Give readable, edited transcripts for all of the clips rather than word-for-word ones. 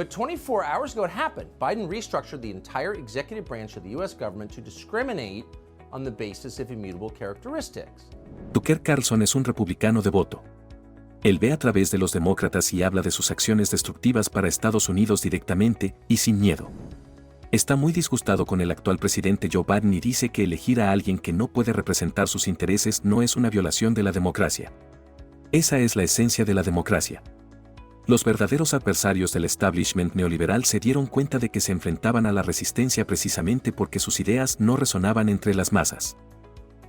But 24 hours ago, it happened. Biden restructured the entire executive branch of the U.S. government to discriminate on the basis of immutable characteristics. Tucker Carlson es un republicano devoto. Él ve a través de los demócratas y habla de sus acciones destructivas para Estados Unidos directamente y sin miedo. Está muy disgustado con el actual presidente Joe Biden y dice que elegir a alguien que no puede representar sus intereses no es una violación de la democracia. Esa es la esencia de la democracia. Los verdaderos adversarios del establishment neoliberal se dieron cuenta de que se enfrentaban a la resistencia precisamente porque sus ideas no resonaban entre las masas.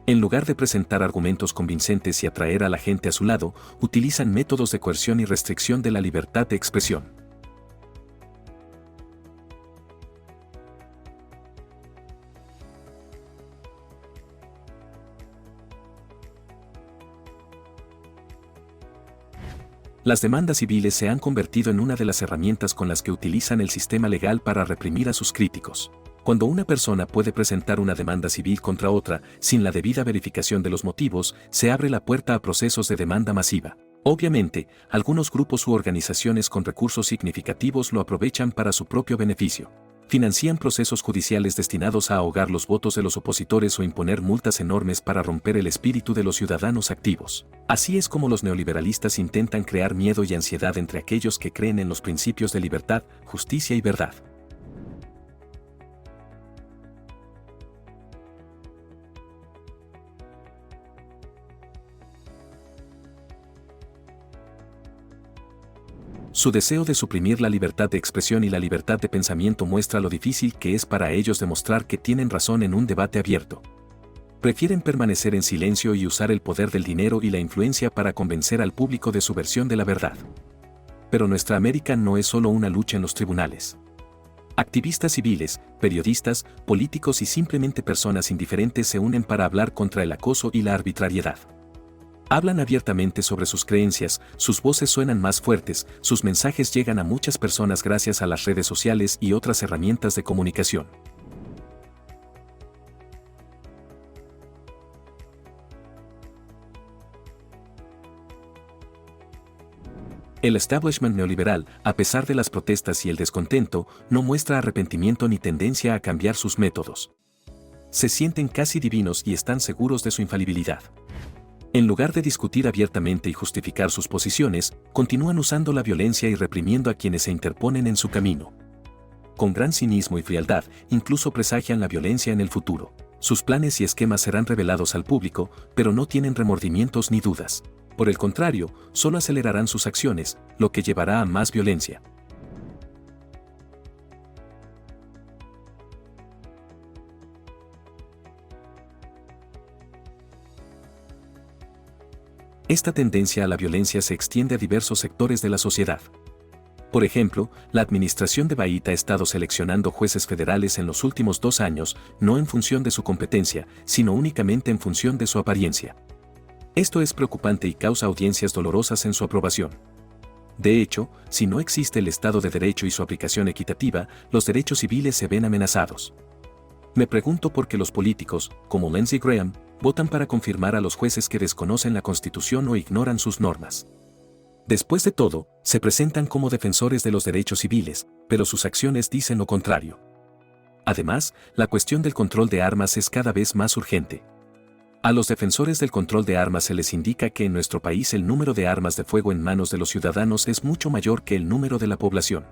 En lugar de presentar argumentos convincentes y atraer a la gente a su lado, utilizan métodos de coerción y restricción de la libertad de expresión. Las demandas civiles se han convertido en una de las herramientas con las que utilizan el sistema legal para reprimir a sus críticos. Cuando una persona puede presentar una demanda civil contra otra, sin la debida verificación de los motivos, se abre la puerta a procesos de demanda masiva. Obviamente, algunos grupos u organizaciones con recursos significativos lo aprovechan para su propio beneficio. Financian procesos judiciales destinados a ahogar los votos de los opositores o imponer multas enormes para romper el espíritu de los ciudadanos activos. Así es como los neoliberalistas intentan crear miedo y ansiedad entre aquellos que creen en los principios de libertad, justicia y verdad. Su deseo de suprimir la libertad de expresión y la libertad de pensamiento muestra lo difícil que es para ellos demostrar que tienen razón en un debate abierto. Prefieren permanecer en silencio y usar el poder del dinero y la influencia para convencer al público de su versión de la verdad. Pero nuestra América no es solo una lucha en los tribunales. Activistas civiles, periodistas, políticos y simplemente personas indiferentes se unen para hablar contra el acoso y la arbitrariedad. Hablan abiertamente sobre sus creencias, sus voces suenan más fuertes, sus mensajes llegan a muchas personas gracias a las redes sociales y otras herramientas de comunicación. El establishment neoliberal, a pesar de las protestas y el descontento, no muestra arrepentimiento ni tendencia a cambiar sus métodos. Se sienten casi divinos y están seguros de su infalibilidad. En lugar de discutir abiertamente y justificar sus posiciones, continúan usando la violencia y reprimiendo a quienes se interponen en su camino. Con gran cinismo y frialdad, incluso presagian la violencia en el futuro. Sus planes y esquemas serán revelados al público, pero no tienen remordimientos ni dudas. Por el contrario, solo acelerarán sus acciones, lo que llevará a más violencia. Esta tendencia a la violencia se extiende a diversos sectores de la sociedad. Por ejemplo, la administración de Biden ha estado seleccionando jueces federales en los últimos 2 años, no en función de su competencia, sino únicamente en función de su apariencia. Esto es preocupante y causa audiencias dolorosas en su aprobación. De hecho, si no existe el Estado de Derecho y su aplicación equitativa, los derechos civiles se ven amenazados. Me pregunto por qué los políticos, como Lindsey Graham, votan para confirmar a los jueces que desconocen la Constitución o ignoran sus normas. Después de todo, se presentan como defensores de los derechos civiles, pero sus acciones dicen lo contrario. Además, la cuestión del control de armas es cada vez más urgente. A los defensores del control de armas se les indica que en nuestro país el número de armas de fuego en manos de los ciudadanos es mucho mayor que el número de la población.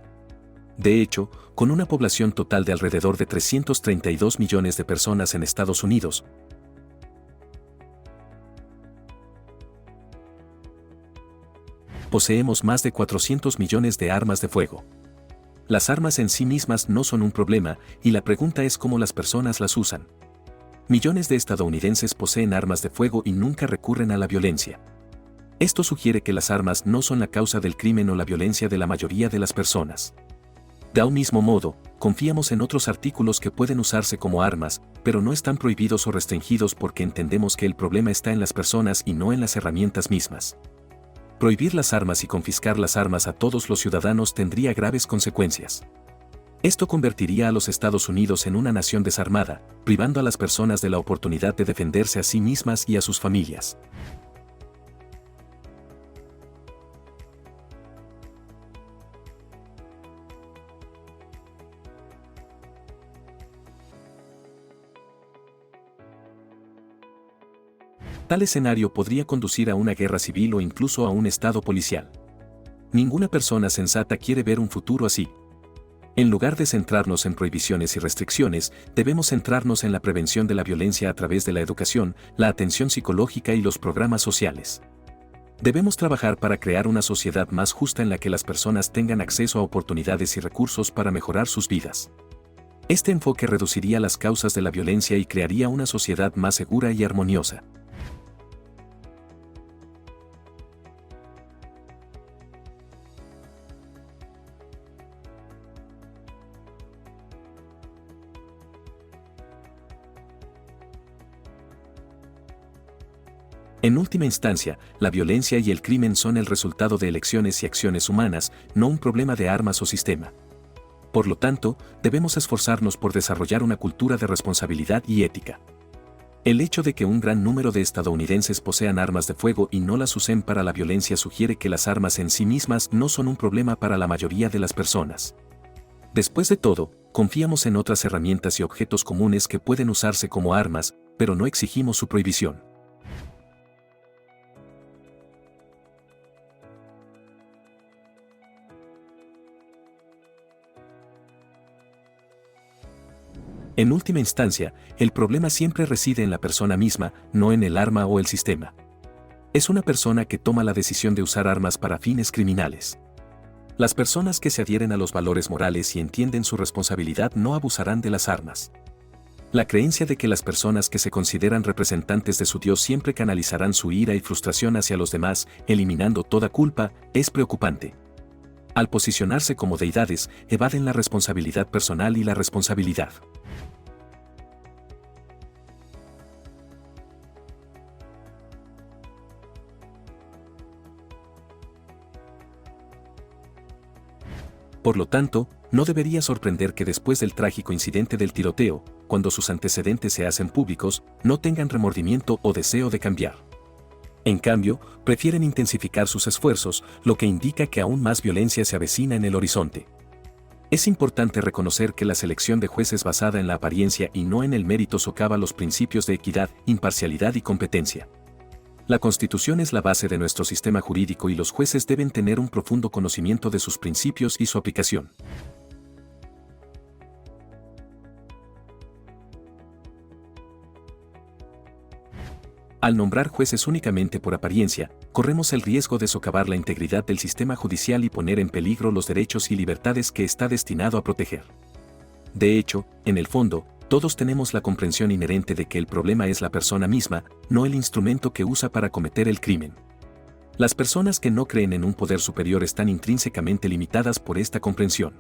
De hecho, con una población total de alrededor de 332 millones de personas en Estados Unidos, poseemos más de 400 millones de armas de fuego. Las armas en sí mismas no son un problema, y la pregunta es cómo las personas las usan. Millones de estadounidenses poseen armas de fuego y nunca recurren a la violencia. Esto sugiere que las armas no son la causa del crimen o la violencia de la mayoría de las personas. De un mismo modo, confiamos en otros artículos que pueden usarse como armas, pero no están prohibidos o restringidos porque entendemos que el problema está en las personas y no en las herramientas mismas. Prohibir las armas y confiscar las armas a todos los ciudadanos tendría graves consecuencias. Esto convertiría a los Estados Unidos en una nación desarmada, privando a las personas de la oportunidad de defenderse a sí mismas y a sus familias. Tal escenario podría conducir a una guerra civil o incluso a un estado policial. Ninguna persona sensata quiere ver un futuro así. En lugar de centrarnos en prohibiciones y restricciones, debemos centrarnos en la prevención de la violencia a través de la educación, la atención psicológica y los programas sociales. Debemos trabajar para crear una sociedad más justa en la que las personas tengan acceso a oportunidades y recursos para mejorar sus vidas. Este enfoque reduciría las causas de la violencia y crearía una sociedad más segura y armoniosa. En última instancia, la violencia y el crimen son el resultado de elecciones y acciones humanas, no un problema de armas o sistema. Por lo tanto, debemos esforzarnos por desarrollar una cultura de responsabilidad y ética. El hecho de que un gran número de estadounidenses posean armas de fuego y no las usen para la violencia sugiere que las armas en sí mismas no son un problema para la mayoría de las personas. Después de todo, confiamos en otras herramientas y objetos comunes que pueden usarse como armas, pero no exigimos su prohibición. En última instancia, el problema siempre reside en la persona misma, no en el arma o el sistema. Es una persona que toma la decisión de usar armas para fines criminales. Las personas que se adhieren a los valores morales y entienden su responsabilidad no abusarán de las armas. La creencia de que las personas que se consideran representantes de su Dios siempre canalizarán su ira y frustración hacia los demás, eliminando toda culpa, es preocupante. Al posicionarse como deidades, evaden la responsabilidad personal y la responsabilidad. Por lo tanto, no debería sorprender que después del trágico incidente del tiroteo, cuando sus antecedentes se hacen públicos, no tengan remordimiento o deseo de cambiar. En cambio, prefieren intensificar sus esfuerzos, lo que indica que aún más violencia se avecina en el horizonte. Es importante reconocer que la selección de jueces basada en la apariencia y no en el mérito socava los principios de equidad, imparcialidad y competencia. La Constitución es la base de nuestro sistema jurídico y los jueces deben tener un profundo conocimiento de sus principios y su aplicación. Al nombrar jueces únicamente por apariencia, corremos el riesgo de socavar la integridad del sistema judicial y poner en peligro los derechos y libertades que está destinado a proteger. De hecho, en el fondo, todos tenemos la comprensión inherente de que el problema es la persona misma, no el instrumento que usa para cometer el crimen. Las personas que no creen en un poder superior están intrínsecamente limitadas por esta comprensión.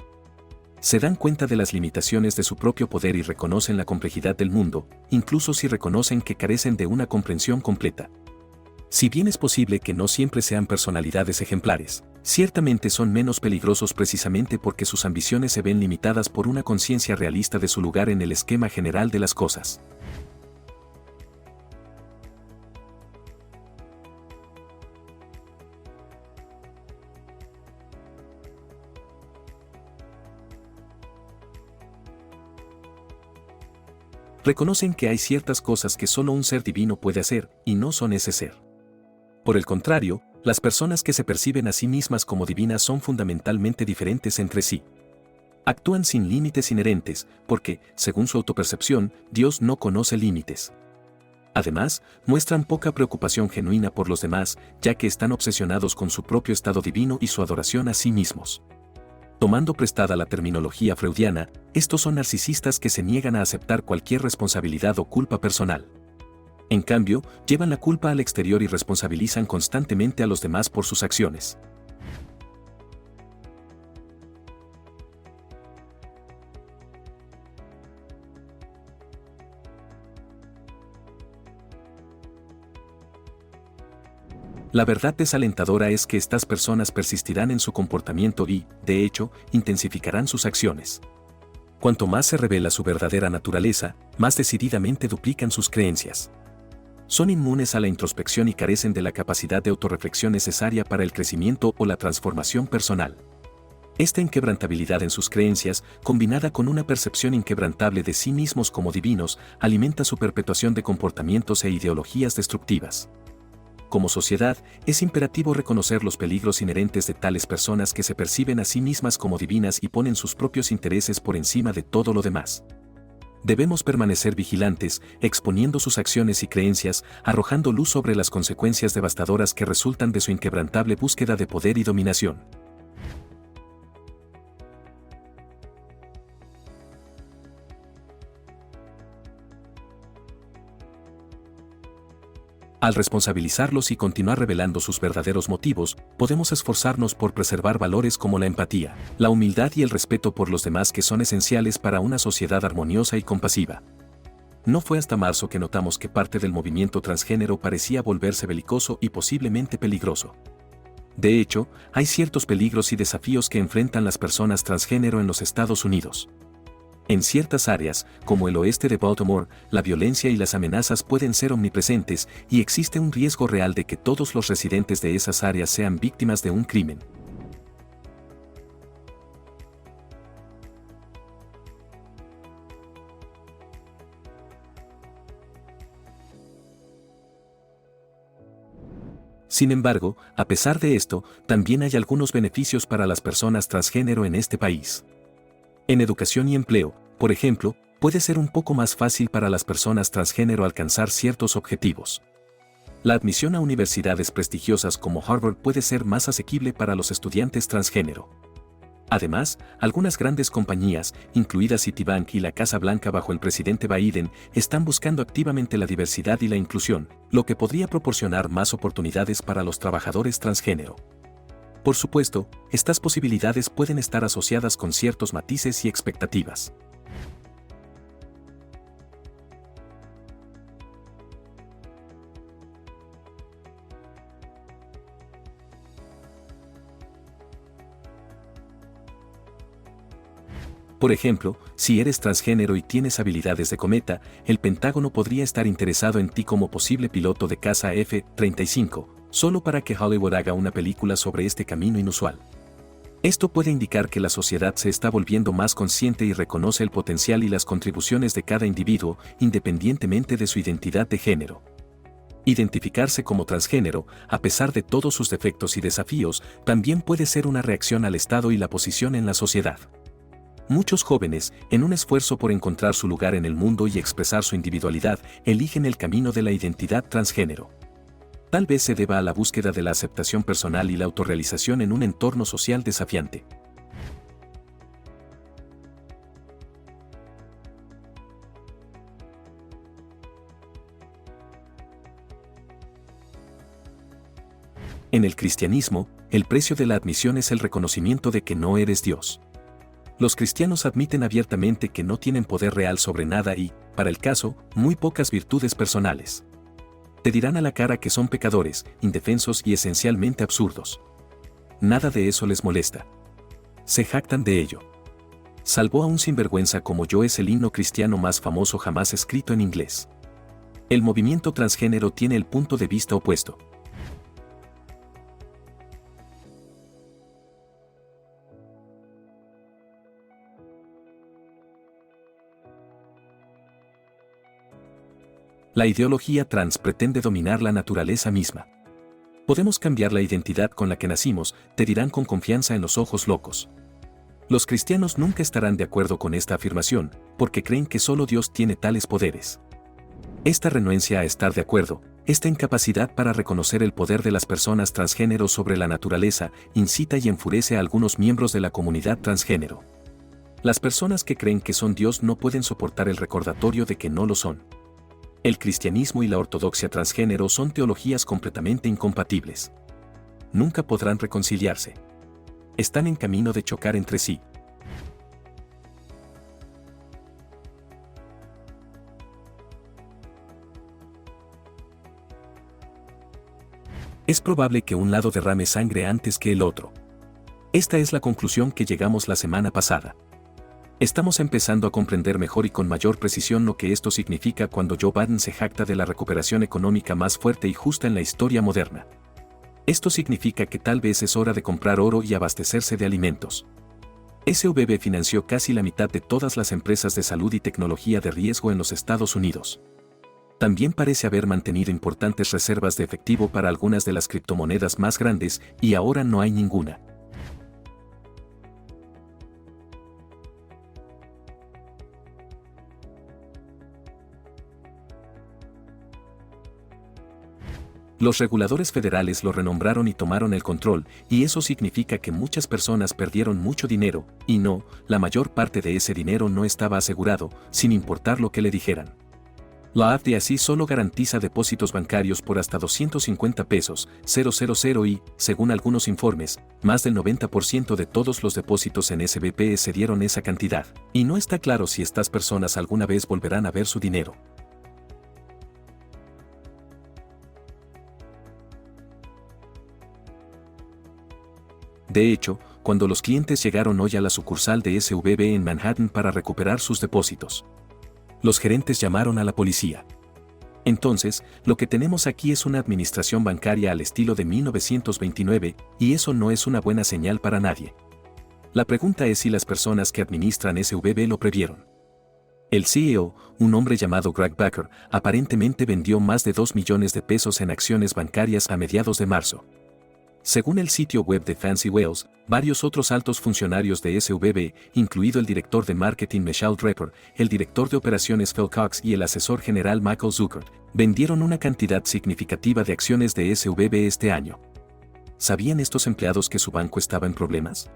Se dan cuenta de las limitaciones de su propio poder y reconocen la complejidad del mundo, incluso si reconocen que carecen de una comprensión completa. Si bien es posible que no siempre sean personalidades ejemplares, ciertamente son menos peligrosos precisamente porque sus ambiciones se ven limitadas por una conciencia realista de su lugar en el esquema general de las cosas. Reconocen que hay ciertas cosas que solo un ser divino puede hacer, y no son ese ser. Por el contrario, las personas que se perciben a sí mismas como divinas son fundamentalmente diferentes entre sí. Actúan sin límites inherentes, porque, según su autopercepción, Dios no conoce límites. Además, muestran poca preocupación genuina por los demás, ya que están obsesionados con su propio estado divino y su adoración a sí mismos. Tomando prestada la terminología freudiana, estos son narcisistas que se niegan a aceptar cualquier responsabilidad o culpa personal. En cambio, llevan la culpa al exterior y responsabilizan constantemente a los demás por sus acciones. La verdad desalentadora es que estas personas persistirán en su comportamiento y, de hecho, intensificarán sus acciones. Cuanto más se revela su verdadera naturaleza, más decididamente duplican sus creencias. Son inmunes a la introspección y carecen de la capacidad de autorreflexión necesaria para el crecimiento o la transformación personal. Esta inquebrantabilidad en sus creencias, combinada con una percepción inquebrantable de sí mismos como divinos, alimenta su perpetuación de comportamientos e ideologías destructivas. Como sociedad, es imperativo reconocer los peligros inherentes de tales personas que se perciben a sí mismas como divinas y ponen sus propios intereses por encima de todo lo demás. Debemos permanecer vigilantes, exponiendo sus acciones y creencias, arrojando luz sobre las consecuencias devastadoras que resultan de su inquebrantable búsqueda de poder y dominación. Al responsabilizarlos y continuar revelando sus verdaderos motivos, podemos esforzarnos por preservar valores como la empatía, la humildad y el respeto por los demás que son esenciales para una sociedad armoniosa y compasiva. No fue hasta marzo que notamos que parte del movimiento transgénero parecía volverse belicoso y posiblemente peligroso. De hecho, hay ciertos peligros y desafíos que enfrentan las personas transgénero en los Estados Unidos. En ciertas áreas, como el oeste de Baltimore, la violencia y las amenazas pueden ser omnipresentes y existe un riesgo real de que todos los residentes de esas áreas sean víctimas de un crimen. Sin embargo, a pesar de esto, también hay algunos beneficios para las personas transgénero en este país. En educación y empleo, por ejemplo, puede ser un poco más fácil para las personas transgénero alcanzar ciertos objetivos. La admisión a universidades prestigiosas como Harvard puede ser más asequible para los estudiantes transgénero. Además, algunas grandes compañías, incluidas Citibank y la Casa Blanca bajo el presidente Biden, están buscando activamente la diversidad y la inclusión, lo que podría proporcionar más oportunidades para los trabajadores transgénero. Por supuesto, estas posibilidades pueden estar asociadas con ciertos matices y expectativas. Por ejemplo, si eres transgénero y tienes habilidades de cometa, el Pentágono podría estar interesado en ti como posible piloto de caza F-35, solo para que Hollywood haga una película sobre este camino inusual. Esto puede indicar que la sociedad se está volviendo más consciente y reconoce el potencial y las contribuciones de cada individuo, independientemente de su identidad de género. Identificarse como transgénero, a pesar de todos sus defectos y desafíos, también puede ser una reacción al Estado y la posición en la sociedad. Muchos jóvenes, en un esfuerzo por encontrar su lugar en el mundo y expresar su individualidad, eligen el camino de la identidad transgénero. Tal vez se deba a la búsqueda de la aceptación personal y la autorrealización en un entorno social desafiante. En el cristianismo, el precio de la admisión es el reconocimiento de que no eres Dios. Los cristianos admiten abiertamente que no tienen poder real sobre nada y, para el caso, muy pocas virtudes personales. Te dirán a la cara que son pecadores, indefensos y esencialmente absurdos. Nada de eso les molesta. Se jactan de ello. Salvó a un sinvergüenza como yo es el himno cristiano más famoso jamás escrito en inglés. El movimiento transgénero tiene el punto de vista opuesto. La ideología trans pretende dominar la naturaleza misma. Podemos cambiar la identidad con la que nacimos, te dirán con confianza en los ojos locos. Los cristianos nunca estarán de acuerdo con esta afirmación, porque creen que solo Dios tiene tales poderes. Esta renuencia a estar de acuerdo, esta incapacidad para reconocer el poder de las personas transgénero sobre la naturaleza, incita y enfurece a algunos miembros de la comunidad transgénero. Las personas que creen que son Dios no pueden soportar el recordatorio de que no lo son. El cristianismo y la ortodoxia transgénero son teologías completamente incompatibles. Nunca podrán reconciliarse. Están en camino de chocar entre sí. Es probable que un lado derrame sangre antes que el otro. Esta es la conclusión que llegamos la semana pasada. Estamos empezando a comprender mejor y con mayor precisión lo que esto significa cuando Joe Biden se jacta de la recuperación económica más fuerte y justa en la historia moderna. Esto significa que tal vez es hora de comprar oro y abastecerse de alimentos. SVB financió casi la mitad de todas las empresas de salud y tecnología de riesgo en los Estados Unidos. También parece haber mantenido importantes reservas de efectivo para algunas de las criptomonedas más grandes y ahora no hay ninguna. Los reguladores federales lo renombraron y tomaron el control, y eso significa que muchas personas perdieron mucho dinero, y no, la mayor parte de ese dinero no estaba asegurado, sin importar lo que le dijeran. La FDIC solo garantiza depósitos bancarios por hasta 250 pesos, 000 y, según algunos informes, más del 90% de todos los depósitos en SVB excedieron esa cantidad, y no está claro si estas personas alguna vez volverán a ver su dinero. De hecho, cuando los clientes llegaron hoy a la sucursal de SVB en Manhattan para recuperar sus depósitos, los gerentes llamaron a la policía. Entonces, lo que tenemos aquí es una administración bancaria al estilo de 1929, y eso no es una buena señal para nadie. La pregunta es si las personas que administran SVB lo previeron. El CEO, un hombre llamado Greg Becker, aparentemente vendió más de 2 millones de pesos en acciones bancarias a mediados de marzo. Según el sitio web de Fancy Wales, varios otros altos funcionarios de SVB, incluido el director de marketing Michelle Draper, el director de operaciones Phil Cox y el asesor general Michael Zucker, vendieron una cantidad significativa de acciones de SVB este año. ¿Sabían estos empleados que su banco estaba en problemas?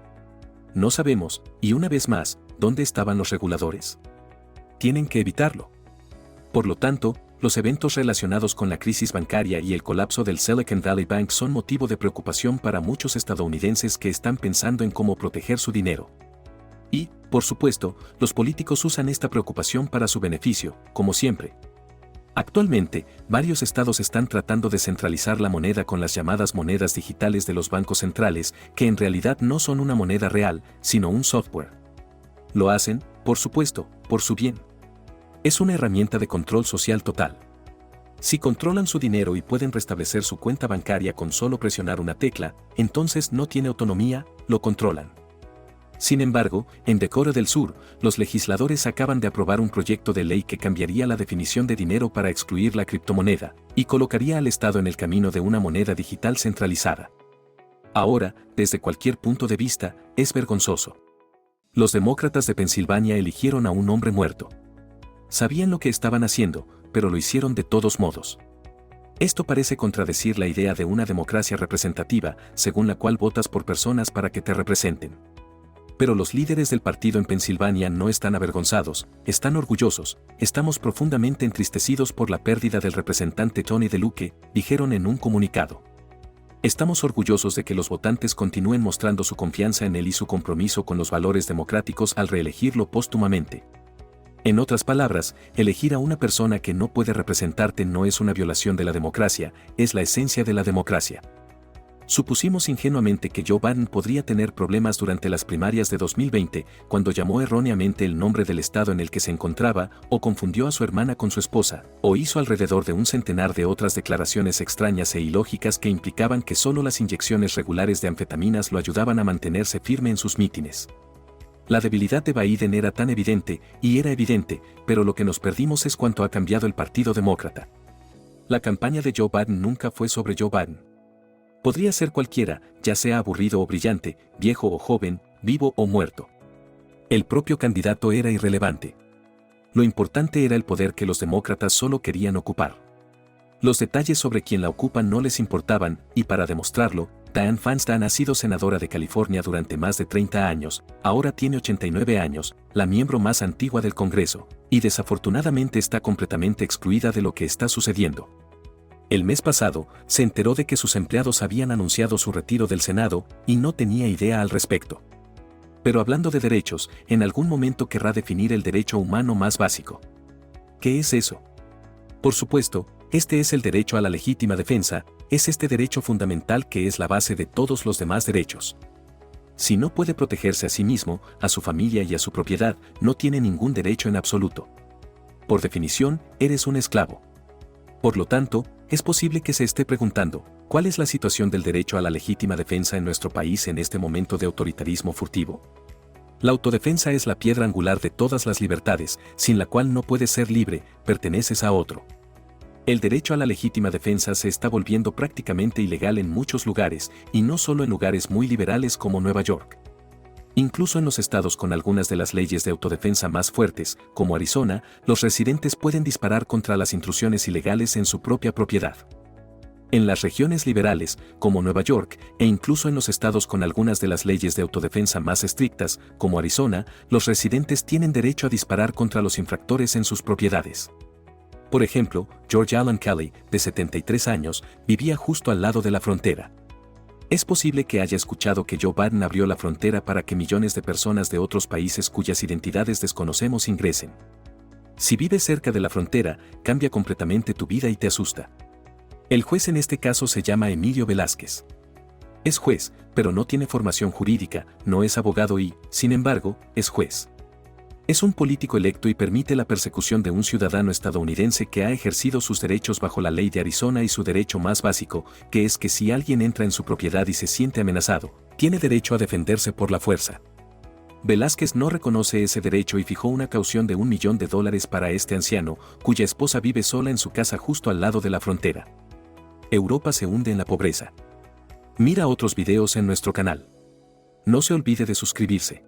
No sabemos, y una vez más, ¿dónde estaban los reguladores? Tienen que evitarlo. Por lo tanto, los eventos relacionados con la crisis bancaria y el colapso del Silicon Valley Bank son motivo de preocupación para muchos estadounidenses que están pensando en cómo proteger su dinero. Y, por supuesto, los políticos usan esta preocupación para su beneficio, como siempre. Actualmente, varios estados están tratando de centralizar la moneda con las llamadas monedas digitales de los bancos centrales, que en realidad no son una moneda real, sino un software. Lo hacen, por supuesto, por su bien. Es una herramienta de control social total. Si controlan su dinero y pueden restablecer su cuenta bancaria con solo presionar una tecla, entonces no tiene autonomía, lo controlan. Sin embargo, en Dakota del Sur, los legisladores acaban de aprobar un proyecto de ley que cambiaría la definición de dinero para excluir la criptomoneda, y colocaría al Estado en el camino de una moneda digital centralizada. Ahora, desde cualquier punto de vista, es vergonzoso. Los demócratas de Pensilvania eligieron a un hombre muerto. Sabían lo que estaban haciendo, pero lo hicieron de todos modos. Esto parece contradecir la idea de una democracia representativa, según la cual votas por personas para que te representen. Pero los líderes del partido en Pensilvania no están avergonzados, están orgullosos, estamos profundamente entristecidos por la pérdida del representante Tony DeLuque, dijeron en un comunicado. Estamos orgullosos de que los votantes continúen mostrando su confianza en él y su compromiso con los valores democráticos al reelegirlo póstumamente. En otras palabras, elegir a una persona que no puede representarte no es una violación de la democracia, es la esencia de la democracia. Supusimos ingenuamente que Joe Biden podría tener problemas durante las primarias de 2020, cuando llamó erróneamente el nombre del estado en el que se encontraba, o confundió a su hermana con su esposa, o hizo alrededor de un centenar de otras declaraciones extrañas e ilógicas que implicaban que solo las inyecciones regulares de anfetaminas lo ayudaban a mantenerse firme en sus mítines. La debilidad de Biden era tan evidente, y era evidente, pero lo que nos perdimos es cuánto ha cambiado el Partido Demócrata. La campaña de Joe Biden nunca fue sobre Joe Biden. Podría ser cualquiera, ya sea aburrido o brillante, viejo o joven, vivo o muerto. El propio candidato era irrelevante. Lo importante era el poder que los demócratas solo querían ocupar. Los detalles sobre quién la ocupan no les importaban, y para demostrarlo, Dianne Feinstein ha sido senadora de California durante más de 30 años, ahora tiene 89 años, la miembro más antigua del Congreso, y desafortunadamente está completamente excluida de lo que está sucediendo. El mes pasado, se enteró de que sus empleados habían anunciado su retiro del Senado, y no tenía idea al respecto. Pero hablando de derechos, en algún momento querrá definir el derecho humano más básico. ¿Qué es eso? Por supuesto, este es el derecho a la legítima defensa, es este derecho fundamental que es la base de todos los demás derechos. Si no puede protegerse a sí mismo, a su familia y a su propiedad, no tiene ningún derecho en absoluto. Por definición, eres un esclavo. Por lo tanto, es posible que se esté preguntando, ¿cuál es la situación del derecho a la legítima defensa en nuestro país en este momento de autoritarismo furtivo? La autodefensa es la piedra angular de todas las libertades, sin la cual no puedes ser libre, perteneces a otro. El derecho a la legítima defensa se está volviendo prácticamente ilegal en muchos lugares, y no solo en lugares muy liberales como Nueva York. Incluso en los estados con algunas de las leyes de autodefensa más fuertes, como Arizona, los residentes pueden disparar contra las intrusiones ilegales en su propia propiedad. En las regiones liberales, como Nueva York, e incluso en los estados con algunas de las leyes de autodefensa más estrictas, como Arizona, los residentes tienen derecho a disparar contra los infractores en sus propiedades. Por ejemplo, George Allen Kelly, de 73 años, vivía justo al lado de la frontera. Es posible que haya escuchado que Joe Biden abrió la frontera para que millones de personas de otros países cuyas identidades desconocemos ingresen. Si vives cerca de la frontera, cambia completamente tu vida y te asusta. El juez en este caso se llama Emilio Velázquez. Es juez, pero no tiene formación jurídica, no es abogado y, sin embargo, es juez. Es un político electo y permite la persecución de un ciudadano estadounidense que ha ejercido sus derechos bajo la ley de Arizona y su derecho más básico, que es que si alguien entra en su propiedad y se siente amenazado, tiene derecho a defenderse por la fuerza. Velázquez no reconoce ese derecho y fijó una caución de $1 millón para este anciano, cuya esposa vive sola en su casa justo al lado de la frontera. Europa se hunde en la pobreza. Mira otros videos en nuestro canal. No se olvide de suscribirse.